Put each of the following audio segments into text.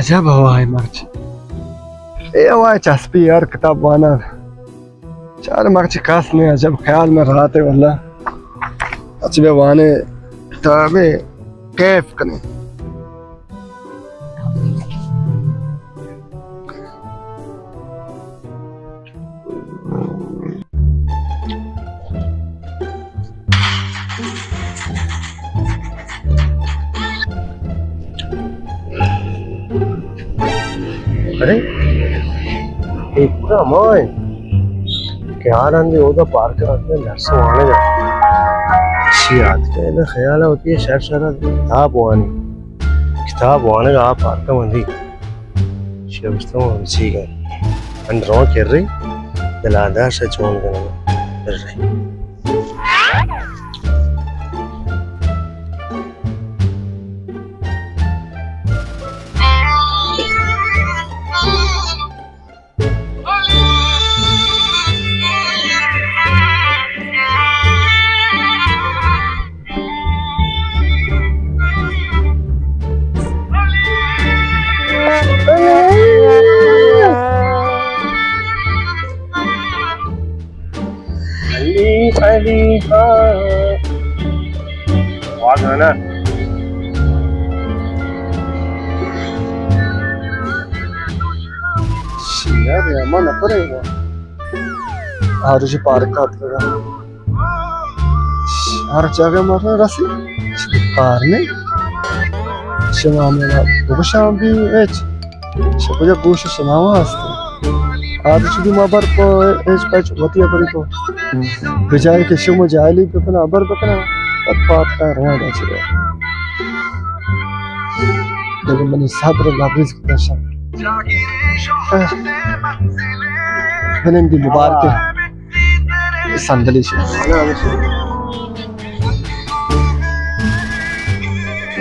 अजब हवा है मर्च ए हवा चस्पी यार किताब वाना चार मर्च कास में अजब ख्याल में रहते वल्ला अजब वाने किताबे कैफ कने अरे एक पूरा मोय क्या रंदी ओदा पार्क रखने नर्सों आने जा याद के ना ख्याल होती है शहर शहर किताब वाने का आप पार्क मंदी शिवस्तों उसी का अंडरों कर रही दलादा से चोन करना कर रही ना यार मन पड़ेगा आज जी पार्क का हर जगह मार रसी कार में शमा में वो शाम भी एच शपजा गोश शमावा हस्ते आज जी माबर को एच पैच वतिया परी को बजाय के शमो जायली पे अपना अबर बकना बात का रहा है लेकिन मैंने साबर लाब्रिज को दर्शन मैंने इनकी मुबारक संदली से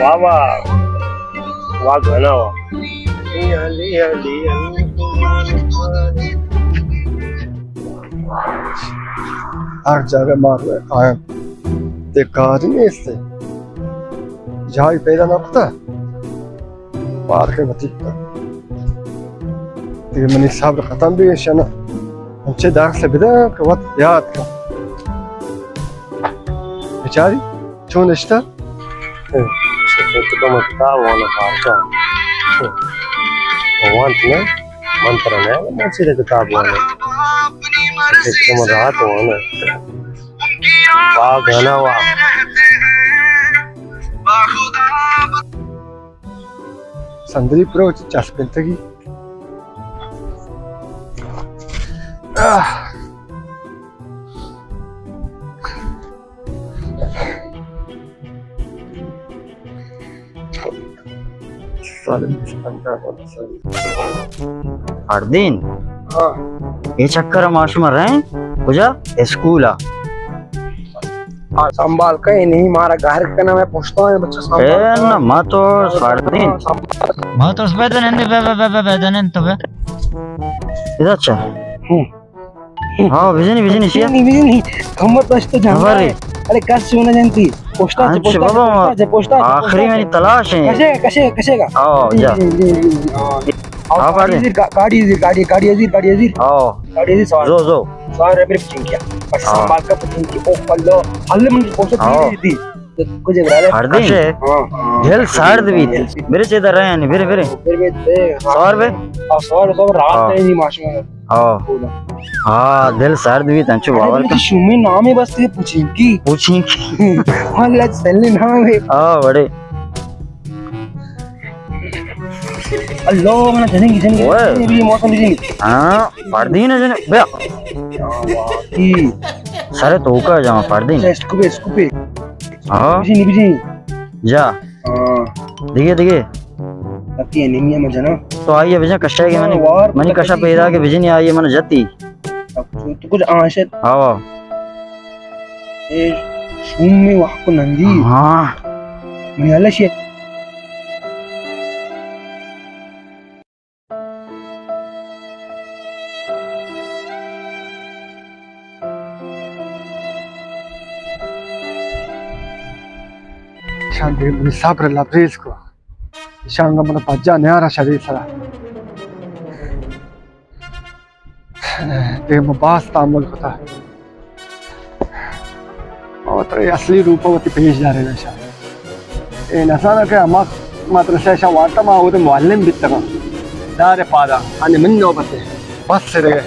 वाह वाह वाह गाना वाह हर जगह मार रहे कायम देखा नहीं इससे जहाँ पैदा ना पता पार के बतीक का तेरे मनी साहब खत्म भी है शना हमसे दाग से बिदा के वक्त याद का बेचारी चों निश्ता तो मत का वाला पार का भगवान ने मंत्र ने मुझसे रे किताब वाला एक तो रात हो ना वाह गाना वाह संदरी प्रो चस्पिन तकी हर दिन ये चक्कर माश मर रहे हैं बुझा स्कूल आ संभाल कहीं नहीं मारा घर का नाम है पूछता है बच्चा संभाल ना मां तो हर दिन मां तो बेदन बेदन तो बे इधर अच्छा हां विजनी सिया नहीं खमत बस तो जान अरे कस सुना जानती पोस्टा आखिरी मेरी तलाश है कैसे का आओ जा आओ गाड़ी आओ जो सारे मेरे पिंग किया बस संभाल का पिंग की ओ पल्लो हल्ले मन पोस्टा दी कुछ बरा हर दिन दिल सर्द भी मेरे से इधर रहे नहीं फिर 100 रुपए और 100 रात नहीं माशा आओ हाँ दिल सर्द भी तंचु बाबर का शुमी नाम है बस ये पूछें की अल्लाह सल्ले नाम है हाँ बड़े अल्लाह मैंने जनेंगी भी मौसम भी हाँ पढ़ दी ना जने भैया सारे तो का जमा पढ़ दी स्कूपे हाँ बिजी जा देखिए अति एनीमिया में जना तो आइए भैया कष्ट है कि मैंने कष्ट पैदा के बिजी नहीं आई मैंने जती तो कुछ आशा हाँ ये शूम में वहाँ को नंदी हाँ मैंने अल्लाह शे शांति मुझे साबर लाब्रेज को Shanga mana pajja neara shari sara. Te mabas tamul kota. Mawatre asli रूपवती पेश जा रहे नशा. ए नशा ना के अमाक मात्र से ऐसा वार्ता मा होते मुअल्लिम बित्ता का. दारे पादा आने मन नो बते. बस से रहे.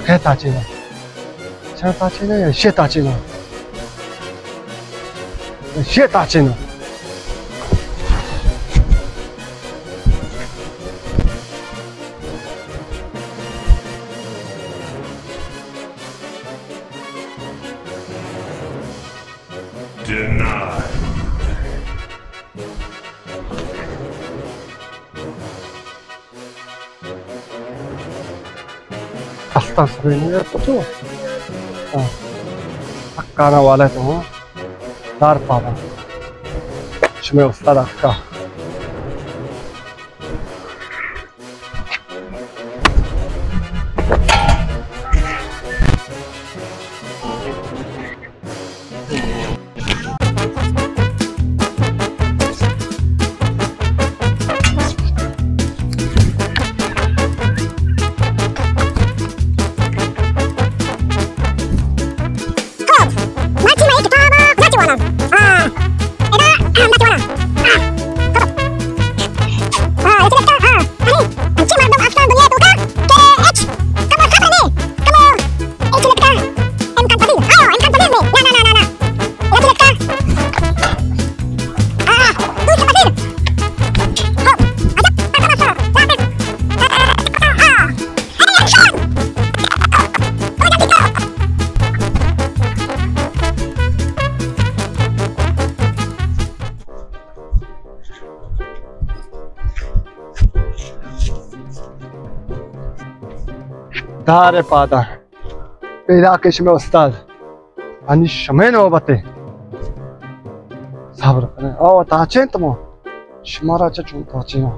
क्या ताचे ना. क्या ताचे ना या शे ताचे ना. शे ताचे ना. Denied. Hasta sebenarnya itu karena वाला तो दार पादा इसमें उस्ताद का दारे पादा पैदा के इसमें उस्ताद अनि शमे नो बते सब्र करें ओ ताचे तुम शमारा चचू ताचे ना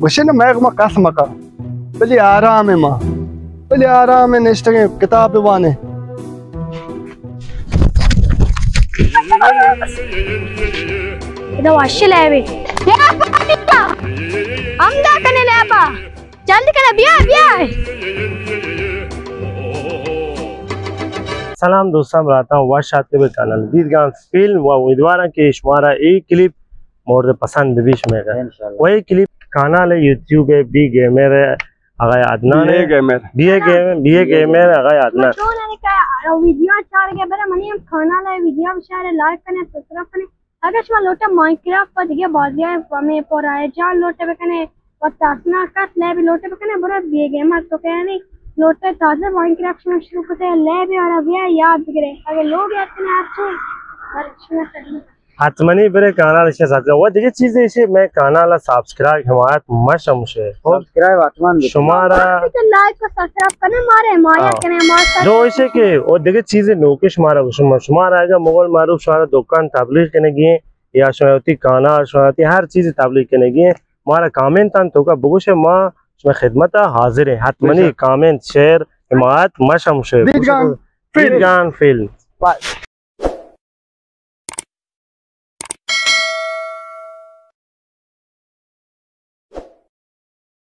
गुशन मैं कसम का बली आराम है माँ बली आराम है नेक्स्ट किताब वाने इधर वाश ले भी हम दा कने ले पा जल्दी कने बिया बिया सलाम दोस्तों बराता हूँ वाश आते चैनल दीदगां फिल्म व उम्मीदवार के शुमारा एक क्लिप मोर पसंद बीच में वही क्लिप कानाल यूट्यूब है बी गेमर अगर अदनान बी गेमर अगर अदनान वीडियो अच्छा लगे बरा मनी हम खाना ले वीडियो शेयर लाइक करने सब्सक्राइब करने अगर शुमा लोटा माइनक्राफ्ट पर दिखे बाजिया हमें पराए जान लोटे पे कने वतासना का ले भी लोटे पे कने बरा बी गेमर तो कहने लोटे ताजा माइनक्राफ्ट में शुरू करते ले भी और अब याद करे अगर लोग इतने अच्छे हर हाथमनी बरे कानाल से साथ वो देखिए चीजें इसे मैं कानाल सब्सक्राइब हमारा मशम से सब्सक्राइब आत्मान शुमारा लाइक को सब्सक्राइब करने मारे माया करने मार जो इसे के और देखिए चीजें नोके शुमारा शुमारा आएगा मुगल मारूफ शुमारा दुकान तबलीग करने गए या शुमारती कानाल शुमारती हर चीज तबलीग करने गए हमारा कमेंट तन तो का बुगुश माँ उसमें खिदमत हाजिर है हाथमनी कमेंट शेयर हिमायत मशम से दीदगां फिल्म